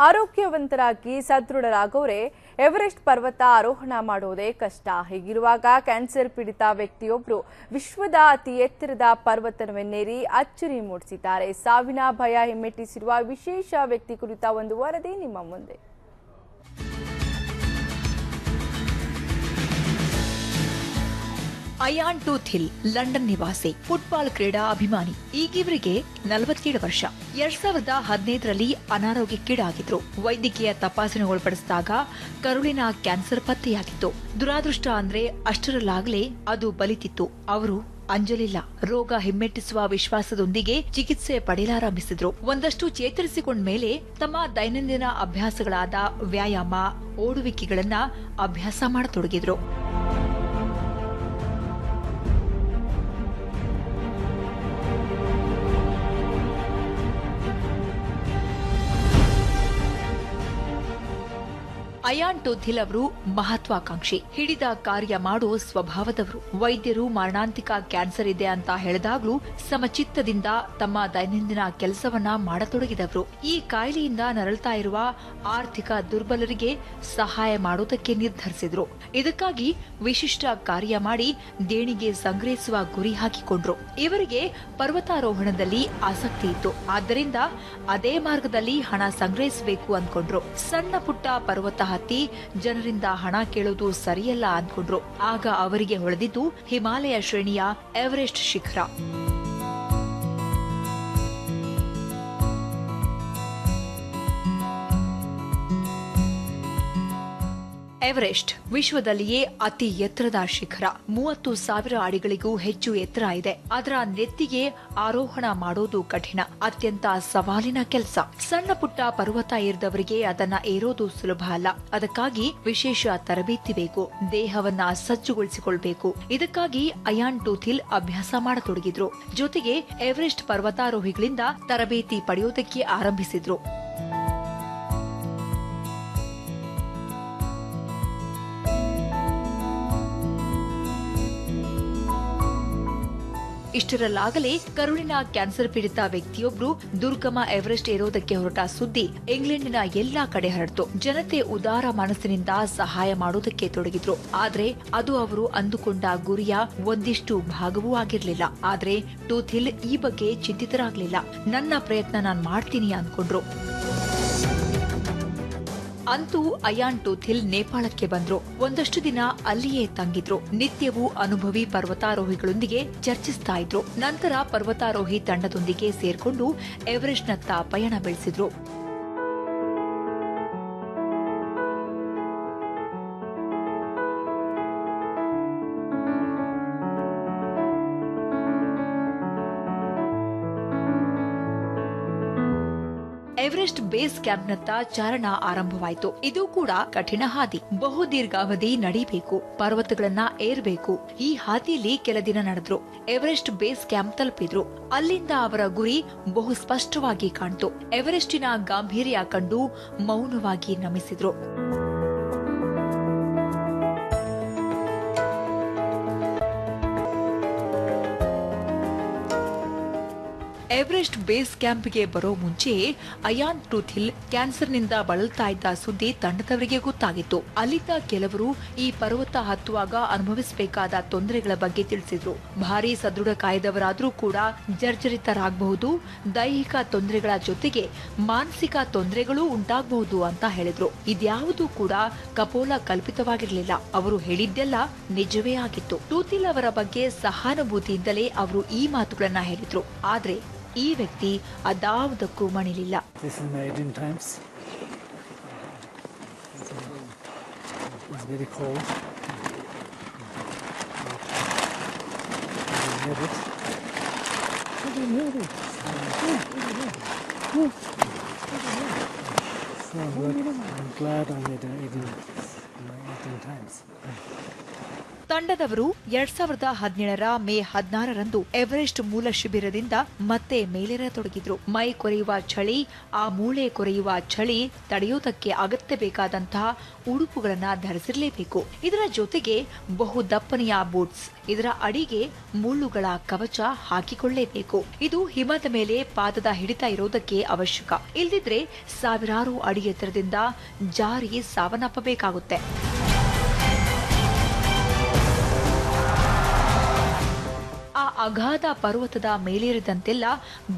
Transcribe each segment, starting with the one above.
ಆರೋಗ್ಯವಂತರಾಗಿ ಸದೃಢರಾಗೋರೆ Everest ಪರ್ವತ ಆರೋಹಣ ಮಾಡುವುದೇ ಕಷ್ಟ. ಹೀಗಿರುವಾಗ ಕ್ಯಾನ್ಸರ್ ಪೀಡಿತ ವ್ಯಕ್ತಿಯೊಬ್ಬರು ವಿಶ್ವದ ಅತಿ ಎತ್ತರದ ಪರ್ವತವನ್ನೇರಿ ಅಚ್ಚರಿ ಮೂಡಿಸಿದ್ದಾರೆ. ಸಾವಿನ ಭಯ ಹಿಮ್ಮೆಟ್ಟಿಸಿರುವ ವಿಶೇಷ ವ್ಯಕ್ತಿ ಕುರಿತ ಒಂದು ವರದಿ ನಿಮ್ಮ ಮುಂದೆ. ಅಯಾನ್ ಟೂತ್ ಹಿಲ್ ಲಂಡನ್ ನಿವಾಸಿ, ಫುಟ್ಬಾಲ್ ಕ್ರೀಡಾ ಅಭಿಮಾನಿ. ಈಗಿವರಿಗೆ 47 ವರ್ಷ. 2015ರಲ್ಲಿ ಅನಾರೋಗ್ಯಕ್ಕೀಡಾಗಿದ್ರು. ವೈದ್ಯಕೀಯ ತಪಾಸಣೆಗೊಳಪಡಿಸಿದಾಗ ಕರುಳಿನ ಕ್ಯಾನ್ಸರ್ ಪತ್ತೆಯಾಗಿತ್ತು. ದುರಾದೃಷ್ಟ ಅಂದ್ರೆ ಅಷ್ಟರಲ್ಲಾಗಲೇ ಅದು ಬಲಿತಿತ್ತು. ಅವರು ಅಂಜಲಿಲ್ಲ. ರೋಗ ಹಿಮ್ಮೆಟ್ಟಿಸುವ ವಿಶ್ವಾಸದೊಂದಿಗೆ ಚಿಕಿತ್ಸೆ ಪಡೆಯಲಾರಂಭಿಸಿದ್ರು. ಒಂದಷ್ಟು ಚೇತರಿಸಿಕೊಂಡ ಮೇಲೆ ತಮ್ಮ ದೈನಂದಿನ ಅಭ್ಯಾಸಗಳಾದ ವ್ಯಾಯಾಮ, ಓಡುವಿಕೆಗಳನ್ನ ಅಭ್ಯಾಸ ಮಾಡತೊಡಗಿದ್ರು. ಅಯಾನ್ ಟೂತ್ ಹಿಲ್ ಅವರು ಮಹತ್ವಾಕಾಂಕ್ಷಿ, ಹಿಡಿದ ಕಾರ್ಯ ಮಾಡುವ ಸ್ವಭಾವದವರು. ವೈದ್ಯರು ಮರಣಾಂತಿಕ ಕ್ಯಾನ್ಸರ್ ಇದೆ ಅಂತ ಹೇಳಿದಾಗ್ಲೂ ಸಮಚಿತ್ತದಿಂದ ತಮ್ಮ ದೈನಂದಿನ ಕೆಲಸವನ್ನ ಮಾಡತೊಡಗಿದವರು. ಈ ಕಾಯಿಲೆಯಿಂದ ನರಳ್ತಾ ಇರುವ ಆರ್ಥಿಕ ದುರ್ಬಲರಿಗೆ ಸಹಾಯ ಮಾಡುವುದಕ್ಕೆ ನಿರ್ಧರಿಸಿದ್ರು. ಇದಕ್ಕಾಗಿ ವಿಶಿಷ್ಟ ಕಾರ್ಯ ಮಾಡಿ ದೇಣಿಗೆ ಸಂಗ್ರಹಿಸುವ ಗುರಿ ಹಾಕಿಕೊಂಡ್ರು. ಇವರಿಗೆ ಪರ್ವತಾರೋಹಣದಲ್ಲಿ ಆಸಕ್ತಿ ಇತ್ತು. ಆದ್ದರಿಂದ ಅದೇ ಮಾರ್ಗದಲ್ಲಿ ಹಣ ಸಂಗ್ರಹಿಸಬೇಕು ಅಂದ್ಕೊಂಡ್ರು. ಸಣ್ಣ ಪುಟ್ಟ ಪರ್ವತ ಹತ್ತಿ ಜನರಿಂದ ಹಣ ಕೇಳೋದು ಸರಿಯಲ್ಲ ಅಂದ್ಕೊಂಡ್ರು. ಆಗ ಅವರಿಗೆ ಹೊಳೆದಿದ್ದು ಹಿಮಾಲಯ ಶ್ರೇಣಿಯ ಎವರೆಸ್ಟ್ ಶಿಖರ. ಎವರೆಸ್ಟ್ ವಿಶ್ವದಲ್ಲಿಯೇ ಅತಿ ಎತ್ತರದ ಶಿಖರ. 30,000 ಅಡಿಗಳಿಗೂ ಹೆಚ್ಚು ಎತ್ತರ ಇದೆ. ಅದರ ನೆತ್ತಿಗೆ ಆರೋಹಣ ಮಾಡೋದು ಕಠಿಣ, ಅತ್ಯಂತ ಸವಾಲಿನ ಕೆಲಸ. ಸಣ್ಣ ಪುಟ್ಟ ಪರ್ವತ ಏರಿದವರಿಗೆ ಅದನ್ನ ಏರೋದು ಸುಲಭ ಅಲ್ಲ. ಅದಕ್ಕಾಗಿ ವಿಶೇಷ ತರಬೇತಿ ಬೇಕು, ದೇಹವನ್ನ ಸಜ್ಜುಗೊಳಿಸಿಕೊಳ್ಬೇಕು. ಇದಕ್ಕಾಗಿ ಅಯಾನ್ ಟೂತ್ ಹಿಲ್ ಅಭ್ಯಾಸ ಮಾಡತೊಡಗಿದ್ರು. ಜೊತೆಗೆ ಎವರೆಸ್ಟ್ ಪರ್ವತಾರೋಹಿಗಳಿಂದ ತರಬೇತಿ ಪಡೆಯೋದಕ್ಕೆ ಆರಂಭಿಸಿದ್ರು. ಇಷ್ಟರಲ್ಲಾಗಲೇ ಕರುಳಿನ ಕ್ಯಾನ್ಸರ್ ಪೀಡಿತ ವ್ಯಕ್ತಿಯೊಬ್ರು ದುರ್ಗಮ ಎವರೆಸ್ಟ್ ಏರೋದಕ್ಕೆ ಹೊರಟ ಸುದ್ದಿ ಇಂಗ್ಲೆಂಡಿನ ಎಲ್ಲಾ ಕಡೆ ಹರಡಿತು. ಜನತೆ ಉದಾರ ಮನಸ್ಸಿನಿಂದ ಸಹಾಯ ಮಾಡೋದಕ್ಕೆ ತೊಡಗಿದ್ರು. ಆದ್ರೆ ಅದು ಅವರು ಅಂದುಕೊಂಡ ಗುರಿಯ ಒಂದಿಷ್ಟು ಭಾಗವೂ ಆಗಿರ್ಲಿಲ್ಲ. ಆದ್ರೆ ಟೂತ್ ಹಿಲ್ ಈ ಬಗ್ಗೆ ಚಿಂತಿತರಾಗ್ಲಿಲ್ಲ. ನನ್ನ ಪ್ರಯತ್ನ ನಾನ್ ಮಾಡ್ತೀನಿ ಅಂದ್ಕೊಂಡ್ರು. ಅಂತೂ ಅಯಾನ್ ಟೂತ್ ಹಿಲ್ ನೇಪಾಳಕ್ಕೆ ಬಂದ್ರು. ಒಂದಷ್ಟು ದಿನ ಅಲ್ಲಿಯೇ ತಂಗಿದ್ರು. ನಿತ್ಯವೂ ಅನುಭವಿ ಪರ್ವತಾರೋಹಿಗಳೊಂದಿಗೆ ಚರ್ಚಿಸ್ತಾ ಇದ್ರು. ನಂತರ ಪರ್ವತಾರೋಹಿ ತಂಡದೊಂದಿಗೆ ಸೇರ್ಕೊಂಡು ಎವರೆಸ್ಟ್ನತ್ತ ಪಯಣ ಬೆಳೆಸಿದ್ರು. ಎವರೆಸ್ಟ್ ಬೇಸ್ ಕ್ಯಾಂಪ್ನತ್ತ ಚಾರಣ ಆರಂಭವಾಯಿತು. ಇದು ಕೂಡ ಕಠಿಣ ಹಾದಿ. ಬಹು ದೀರ್ಘಾವಧಿ ನಡಿಬೇಕು, ಪರ್ವತಗಳನ್ನ ಏರ್ಬೇಕು. ಈ ಹಾದಿಯಲ್ಲಿ ಕೆಲ ದಿನ ನಡೆದ್ರು. ಎವರೆಸ್ಟ್ ಬೇಸ್ ಕ್ಯಾಂಪ್ ತಲುಪಿದ್ರು. ಅಲ್ಲಿಂದ ಅವರ ಗುರಿ ಬಹು ಸ್ಪಷ್ಟವಾಗಿ ಕಾಣ್ತು. ಎವರೆಸ್ಟಿನ ಗಾಂಭೀರ್ಯ ಕಂಡು ಮೌನವಾಗಿ ನಮಿಸಿದ್ರು. ಎವರೆಸ್ಟ್ ಬೇಸ್ ಕ್ಯಾಂಪ್ಗೆ ಬರೋ ಮುಂಚೆ ಅಯಾನ್ ಟೂತ್ ಹಿಲ್ ಕ್ಯಾನ್ಸರ್ನಿಂದ ಬಳಲ್ತಾ ಇದ್ದ ಸುದ್ದಿ ತಂಡದವರಿಗೆ ಗೊತ್ತಾಗಿತ್ತು. ಅಲ್ಲಿದ್ದ ಕೆಲವರು ಈ ಪರ್ವತ ಹತ್ತುವಾಗ ಅನುಭವಿಸಬೇಕಾದ ತೊಂದರೆಗಳ ಬಗ್ಗೆ ತಿಳಿಸಿದ್ರು. ಭಾರೀ ಸದೃಢ ಕಾಯ್ದವರಾದ್ರೂ ಕೂಡ ಜರ್ಜರಿತರಾಗಬಹುದು, ದೈಹಿಕ ತೊಂದರೆಗಳ ಜೊತೆಗೆ ಮಾನಸಿಕ ತೊಂದರೆಗಳೂ ಉಂಟಾಗಬಹುದು ಅಂತ ಹೇಳಿದ್ರು. ಇದ್ಯಾವುದೂ ಕೂಡ ಕಪೋಲ ಕಲ್ಪಿತವಾಗಿರಲಿಲ್ಲ. ಅವರು ಹೇಳಿದ್ದೆಲ್ಲ ನಿಜವೇ ಆಗಿತ್ತು. ಟೂತ್ ಹಿಲ್ ಅವರ ಬಗ್ಗೆ ಸಹಾನುಭೂತಿಯಿಂದಲೇ ಅವರು ಈ ಮಾತುಗಳನ್ನ ಹೇಳಿದ್ರು. ಆದ್ರೆ ಈ ವ್ಯಕ್ತಿ ಅದಾವುದಕ್ಕೂ ಮಣಿಲಿಲ್ಲ. ತಂಡದವರು 2017ರ ಮೇ 16ರಂದು ಎವರೆಸ್ಟ್ ಮೂಲ ಶಿಬಿರದಿಂದ ಮತ್ತೆ ಮೇಲೇರತೊಡಗಿದ್ರು. ಮೈ ಕೊರೆಯುವ ಚಳಿ, ಆ ಮೂಳೆ ಕೊರೆಯುವ ಚಳಿ ತಡೆಯುವುದಕ್ಕೆ ಅಗತ್ಯ ಬೇಕಾದಂತಹ ಉಡುಪುಗಳನ್ನ ಧರಿಸಿರಲೇಬೇಕು. ಇದರ ಜೊತೆಗೆ ಬಹು ದಪ್ಪನೆಯ ಬೂಟ್ಸ್, ಇದರ ಅಡಿಗೆ ಮುಳ್ಳುಗಳ ಕವಚ ಹಾಕಿಕೊಳ್ಳಲೇಬೇಕು. ಇದು ಹಿಮದ ಮೇಲೆ ಪಾದದ ಹಿಡಿತ ಇರೋದಕ್ಕೆ ಅವಶ್ಯಕ. ಇಲ್ಲದಿದ್ರೆ ಸಾವಿರಾರು ಅಡಿ ಎತ್ತರದಿಂದ ಜಾರಿ ಸಾವನ್ನಪ್ಪಬೇಕಾಗುತ್ತೆ. ಆ ಅಗಾಧ ಪರ್ವತದ ಮೇಲೇರಿದಂತೆಲ್ಲ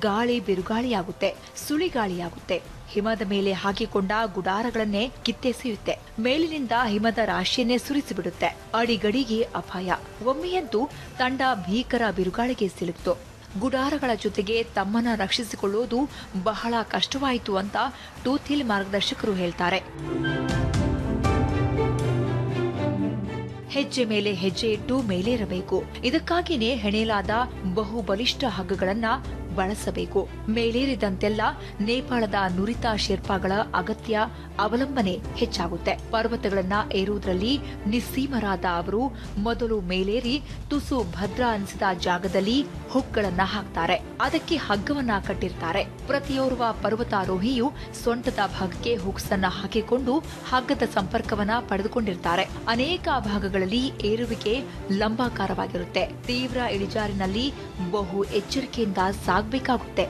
ಗಾಳಿ ಬಿರುಗಾಳಿಯಾಗುತ್ತೆ, ಸುಳಿಗಾಳಿಯಾಗುತ್ತೆ. ಹಿಮದ ಮೇಲೆ ಹಾಕಿಕೊಂಡ ಗುಡಾರಗಳನ್ನೇ ಕಿತ್ತೆಸೆಯುತ್ತೆ. ಮೇಲಿನಿಂದ ಹಿಮದ ರಾಶಿಯನ್ನೇ ಸುರಿಸಿಬಿಡುತ್ತೆ. ಅಡಿಗಡಿಗೆ ಅಪಾಯ. ಒಮ್ಮೆಯಂತೂ ತಂಡ ಭೀಕರ ಬಿರುಗಾಳಿಗೆ ಸಿಲುಕಿತು. ಗುಡಾರಗಳ ಜೊತೆಗೆ ತಮ್ಮನ್ನ ರಕ್ಷಿಸಿಕೊಳ್ಳುವುದು ಬಹಳ ಕಷ್ಟವಾಯಿತು ಅಂತ ಟೂತ್ ಹಿಲ್ ಮಾರ್ಗದರ್ಶಕರು ಹೇಳ್ತಾರೆ. ಹೆಜ್ಜೆ ಮೇಲೆ ಹೆಜ್ಜೆ ಇಟ್ಟು ಮೇಲೇರಬೇಕು. ಇದಕ್ಕಾಗಿಯೇ ಹೆಣೆಯಲಾದ ಬಹು ಬಲಿಷ್ಠ ಹಗ್ಗಗಳನ್ನ ಬಳಸಬೇಕು. ಮೇಲೇರಿದಂತೆಲ್ಲ ನೇಪಾಳದ ನುರಿತ ಶೆರ್ಪಾಗಳ ಅಗತ್ಯ ಅವಲಂಬನೆ ಹೆಚ್ಚಾಗುತ್ತೆ. ಪರ್ವತಗಳನ್ನ ಏರುವುದರಲ್ಲಿ ನಿಸ್ಸೀಮರಾದ ಅವರು ಮೊದಲು ಮೇಲೇರಿ ತುಸು ಭದ್ರ ಅನಿಸಿದ ಜಾಗದಲ್ಲಿ ಹುಕ್ಗಳನ್ನ ಹಾಕ್ತಾರೆ. ಅದಕ್ಕೆ ಹಗ್ಗವನ್ನ ಕಟ್ಟಿರ್ತಾರೆ. ಪ್ರತಿಯೋರ್ವ ಪರ್ವತಾರೋಹಿಯು ಸೊಂಟದ ಭಾಗಕ್ಕೆ ಹುಕ್ಸ್ ಅನ್ನ ಹಾಕಿಕೊಂಡು ಹಗ್ಗದ ಸಂಪರ್ಕವನ್ನ ಪಡೆದುಕೊಂಡಿರ್ತಾರೆ. ಅನೇಕ ಭಾಗಗಳಲ್ಲಿ ಏರುವಿಕೆ ಲಂಬಾಕಾರವಾಗಿರುತ್ತೆ. ತೀವ್ರ ಇಳಿಜಾರಿನಲ್ಲಿ ಬಹು ಎಚ್ಚರಿಕೆಯಿಂದ ಸಾಗಬೇಕಾಗುತ್ತೆ.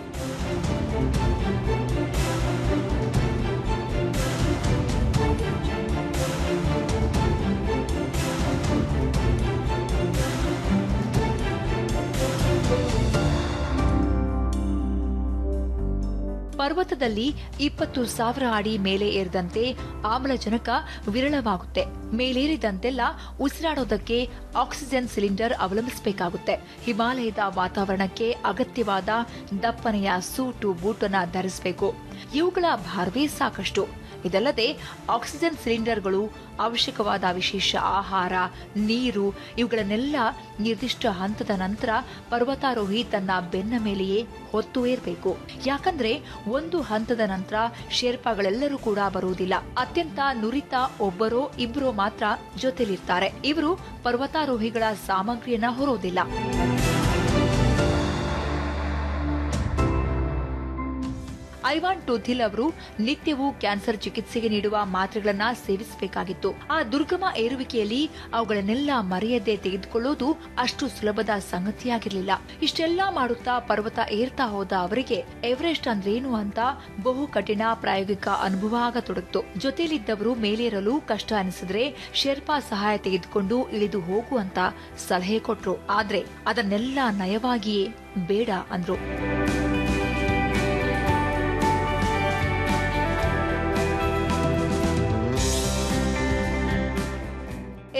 ಪರ್ವತದಲ್ಲಿ 20,000 ಅಡಿ ಮೇಲೆ ಏರಿದಂತೆ ಆಮ್ಲಜನಕ ವಿರಳವಾಗುತ್ತೆ. ಮೇಲೇರಿದಂತೆಲ್ಲ ಉಸಿರಾಡೋದಕ್ಕೆ ಆಕ್ಸಿಜನ್ ಸಿಲಿಂಡರ್ ಅವಲಂಬಿಸಬೇಕಾಗುತ್ತೆ. ಹಿಮಾಲಯದ ವಾತಾವರಣಕ್ಕೆ ಅಗತ್ಯವಾದ ದಪ್ಪನೆಯ ಸೂಟು ಬೂಟನ್ನ ಧರಿಸಬೇಕು. ಇವುಗಳ ಭಾರವೇ ಸಾಕಷ್ಟು. ಇದಲ್ಲದೆ ಆಕ್ಸಿಜನ್ ಸಿಲಿಂಡರ್ಗಳು, ಅವಶ್ಯಕವಾದ ವಿಶೇಷ ಆಹಾರ, ನೀರು ಇವುಗಳನ್ನೆಲ್ಲ ನಿರ್ದಿಷ್ಟ ಹಂತದ ನಂತರ ಪರ್ವತಾರೋಹಿ ತನ್ನ ಬೆನ್ನ ಮೇಲೆಯೇ ಹೊತ್ತು ಏರಬೇಕು. ಯಾಕಂದ್ರೆ ಒಂದು ಹಂತದ ನಂತರ ಶೆರ್ಪಾಗಳೆಲ್ಲರೂ ಕೂಡ ಬರುವುದಿಲ್ಲ. ಅತ್ಯಂತ ನುರಿತ ಒಬ್ಬರೋ ಇಬ್ಬರೋ ಮಾತ್ರ ಜೊತೆಲಿರ್ತಾರೆ. ಇವರು ಪರ್ವತಾರೋಹಿಗಳ ಸಾಮಗ್ರಿಯನ್ನ ಹೊರೋದಿಲ್ಲ. ಐವಾನ್ ಟೂತ್ ಹಿಲ್ ಅವರು ನಿತ್ಯವೂ ಕ್ಯಾನ್ಸರ್ ಚಿಕಿತ್ಸೆಗೆ ನೀಡುವ ಮಾತ್ರೆಗಳನ್ನ ಸೇವಿಸಬೇಕಾಗಿತ್ತು. ಆ ದುರ್ಗಮ ಏರುವಿಕೆಯಲ್ಲಿ ಅವುಗಳನ್ನೆಲ್ಲ ಮರೆಯದೆ ತೆಗೆದುಕೊಳ್ಳೋದು ಅಷ್ಟು ಸುಲಭದ ಸಂಗತಿಯಾಗಿರಲಿಲ್ಲ. ಇಷ್ಟೆಲ್ಲಾ ಮಾಡುತ್ತಾ ಪರ್ವತ ಏರ್ತಾ ಹೋದ ಅವರಿಗೆ ಎವರೆಸ್ಟ್ ಅಂದ್ರೇನು ಅಂತ ಬಹು ಕಠಿಣ ಪ್ರಾಯೋಗಿಕ ಅನುಭವ ಆಗತೊಡಗಿತು. ಜೊತೆಯಲ್ಲಿದ್ದವರು ಮೇಲೇರಲು ಕಷ್ಟ ಅನಿಸಿದ್ರೆ ಶೆರ್ಪಾ ಸಹಾಯ ತೆಗೆದುಕೊಂಡು ಇಳಿದು ಹೋಗು ಅಂತ ಸಲಹೆ ಕೊಟ್ರು. ಆದ್ರೆ ಅದನ್ನೆಲ್ಲ ನಯವಾಗಿಯೇ ಬೇಡ ಅಂದ್ರು.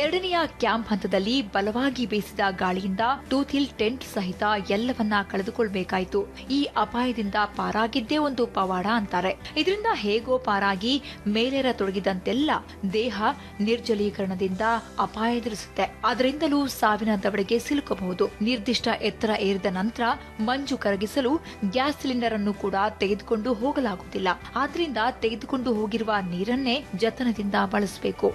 ಎರಡನೆಯ ಕ್ಯಾಂಪ್ ಹಂತದಲ್ಲಿ ಬಲವಾಗಿ ಬೀಸಿದ ಗಾಳಿಯಿಂದ ಟೂತ್ ಹಿಲ್ ಟೆಂಟ್ ಸಹಿತ ಎಲ್ಲವನ್ನ ಕಳೆದುಕೊಳ್ಬೇಕಾಯಿತು. ಈ ಅಪಾಯದಿಂದ ಪಾರಾಗಿದ್ದೇ ಒಂದು ಪವಾಡ ಅಂತಾರೆ. ಇದರಿಂದ ಹೇಗೋ ಪಾರಾಗಿ ಮೇಲೇರತೊಡಗಿದಂತೆಲ್ಲ ದೇಹ ನಿರ್ಜಲೀಕರಣದಿಂದ ಅಪಾಯ ಎದುರಿಸುತ್ತೆ. ಅದರಿಂದಲೂ ಸಾವಿನ ದವಡೆಗೆ ಸಿಲುಕಬಹುದು. ನಿರ್ದಿಷ್ಟ ಎತ್ತರ ಏರಿದ ನಂತರ ಮಂಜು ಕರಗಿಸಲು ಗ್ಯಾಸ್ ಸಿಲಿಂಡರ್ ಅನ್ನು ಕೂಡ ತೆಗೆದುಕೊಂಡು ಹೋಗಲಾಗುತ್ತಿಲ್ಲ. ಆದ್ರಿಂದ ತೆಗೆದುಕೊಂಡು ಹೋಗಿರುವ ನೀರನ್ನೇ ಜತನದಿಂದ ಬಳಸಬೇಕು.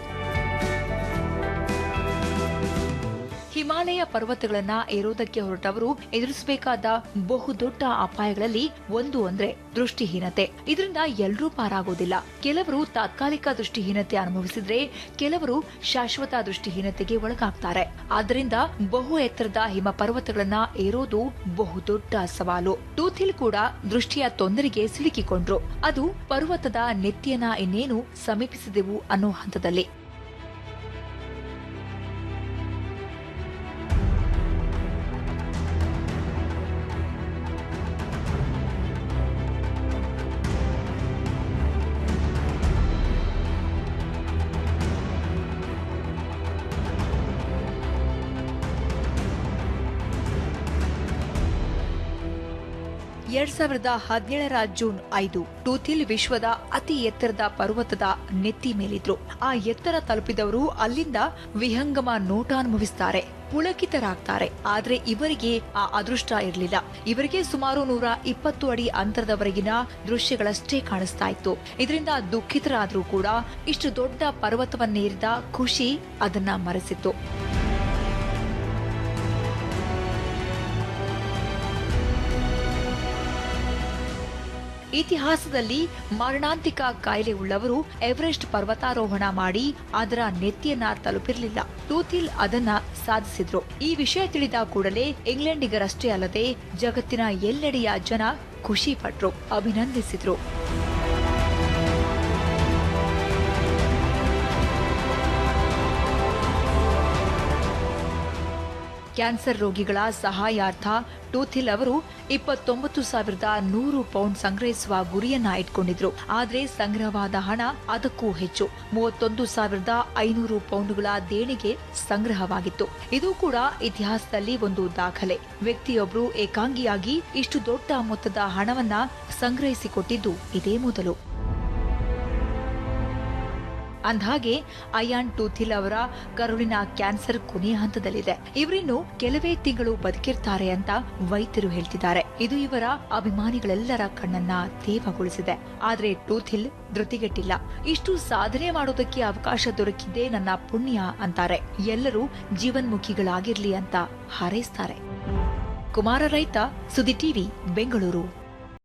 ಹಿಮಾಲಯ ಪರ್ವತಗಳನ್ನ ಏರೋದಕ್ಕೆ ಹೊರಟವರು ಎದುರಿಸಬೇಕಾದ ಬಹುದೊಡ್ಡ ಅಪಾಯಗಳಲ್ಲಿ ಒಂದು ಅಂದ್ರೆ ದೃಷ್ಟಿಹೀನತೆ. ಇದರಿಂದ ಎಲ್ಲರೂ ಪಾರಾಗೋದಿಲ್ಲ. ಕೆಲವರು ತಾತ್ಕಾಲಿಕ ದೃಷ್ಟಿಹೀನತೆ ಅನುಭವಿಸಿದ್ರೆ ಕೆಲವರು ಶಾಶ್ವತ ದೃಷ್ಟಿಹೀನತೆಗೆ ಒಳಗಾಗ್ತಾರೆ. ಆದ್ದರಿಂದ ಬಹು ಎತ್ತರದ ಹಿಮ ಪರ್ವತಗಳನ್ನ ಏರೋದು ಬಹುದೊಡ್ಡ ಸವಾಲು. ಟೂತ್ ಹಿಲ್ ಕೂಡ ದೃಷ್ಟಿಯ ತೊಂದರೆಗೆ ಸಿಲುಕಿಕೊಂಡ್ರು. ಅದು ಪರ್ವತದ ನೆತ್ತಿಯನ್ನ ಇನ್ನೇನು ಸಮೀಪಿಸಿದೆವು ಅನ್ನೋ ಹಂತದಲ್ಲಿ. ಎರಡ್ 2017ರ ಜೂನ್ 5 ಟೂತ್ ಹಿಲ್ ವಿಶ್ವದ ಅತಿ ಎತ್ತರದ ಪರ್ವತದ ನೆತ್ತಿ ಮೇಲಿದ್ರು. ಆ ಎತ್ತರ ತಲುಪಿದವರು ಅಲ್ಲಿಂದ ವಿಹಂಗಮ ನೋಟ ಅನುಭವಿಸುತ್ತಾರೆ, ಪುಳಕಿತರಾಗ್ತಾರೆ. ಆದ್ರೆ ಇವರಿಗೆ ಆ ಅದೃಷ್ಟ ಇರಲಿಲ್ಲ. ಇವರಿಗೆ ಸುಮಾರು 120 ಅಡಿ ಅಂತರದವರೆಗಿನ ದೃಶ್ಯಗಳಷ್ಟೇ ಕಾಣಿಸ್ತಾ ಇತ್ತು. ಇದರಿಂದ ದುಃಖಿತರಾದ್ರೂ ಕೂಡ ಇಷ್ಟು ದೊಡ್ಡ ಪರ್ವತವನ್ನೇರಿದ ಖುಷಿ ಅದನ್ನ ಮರೆಸಿತ್ತು. ಇತಿಹಾಸದಲ್ಲಿ ಮಾರಣಾಂತಿಕ ಕಾಯಿಲೆ ಉಳ್ಳವರು ಎವರೆಸ್ಟ್ ಪರ್ವತಾರೋಹಣ ಮಾಡಿ ಅದರ ನೆತ್ತಿಯನ್ನ ತಲುಪಿರಲಿಲ್ಲ. ಟೂಥಿಲ್ ಅದನ್ನ ಸಾಧಿಸಿದ್ರು. ಈ ವಿಷಯ ತಿಳಿದ ಕೂಡಲೇ ಇಂಗ್ಲೆಂಡಿಗರಷ್ಟೇ ಅಲ್ಲದೆ ಜಗತ್ತಿನ ಎಲ್ಲೆಡೆಯ ಜನ ಖುಷಿ ಪಟ್ರು, ಅಭಿನಂದಿಸಿದ್ರು. ಕ್ಯಾನ್ಸರ್ ರೋಗಿಗಳ ಸಹಾಯಾರ್ಥ ಟೂಥಿಲ್ ಅವರು 29,100 ಪೌಂಡ್ ಸಂಗ್ರಹಿಸುವ ಗುರಿಯನ್ನ ಇಟ್ಕೊಂಡಿದ್ರು. ಆದ್ರೆ ಸಂಗ್ರಹವಾದ ಹಣ ಅದಕ್ಕೂ ಹೆಚ್ಚು, 31,500 ಪೌಂಡ್ಗಳ ದೇಣಿಗೆ ಸಂಗ್ರಹವಾಗಿತ್ತು. ಇದು ಕೂಡ ಇತಿಹಾಸದಲ್ಲಿ ಒಂದು ದಾಖಲೆ. ವ್ಯಕ್ತಿಯೊಬ್ಬರು ಏಕಾಂಗಿಯಾಗಿ ಇಷ್ಟು ದೊಡ್ಡ ಮೊತ್ತದ ಹಣವನ್ನ ಸಂಗ್ರಹಿಸಿಕೊಟ್ಟಿದ್ದು ಇದೇ ಮೊದಲು. ಅಂದ್ಹಾಗೆ ಅಯಾನ್ ಟೂಥಿಲ್ ಅವರ ಕರುಳಿನ ಕ್ಯಾನ್ಸರ್ ಕೊನೆಯ ಹಂತದಲ್ಲಿದೆ. ಇವರಿನ್ನು ಕೆಲವೇ ತಿಂಗಳು ಬದುಕಿರ್ತಾರೆ ಅಂತ ವೈದ್ಯರು ಹೇಳ್ತಿದ್ದಾರೆ. ಇದು ಇವರ ಅಭಿಮಾನಿಗಳೆಲ್ಲರ ಕಣ್ಣನ್ನ ತೇವಗೊಳಿಸಿದೆ. ಆದ್ರೆ ಟೂಥಿಲ್ ಧೃತಿಗೆಟ್ಟಿಲ್ಲ. ಇಷ್ಟು ಸಾಧನೆ ಮಾಡೋದಕ್ಕೆ ಅವಕಾಶ ದೊರಕಿದ್ದೇ ನನ್ನ ಪುಣ್ಯ ಅಂತಾರೆ. ಎಲ್ಲರೂ ಜೀವನ್ಮುಖಿಗಳಾಗಿರ್ಲಿ ಅಂತ ಹಾರೈಸ್ತಾರೆ. ಕುಮಾರ ರೈತ, ಸುದ್ದಿ ಟಿವಿ, ಬೆಂಗಳೂರು.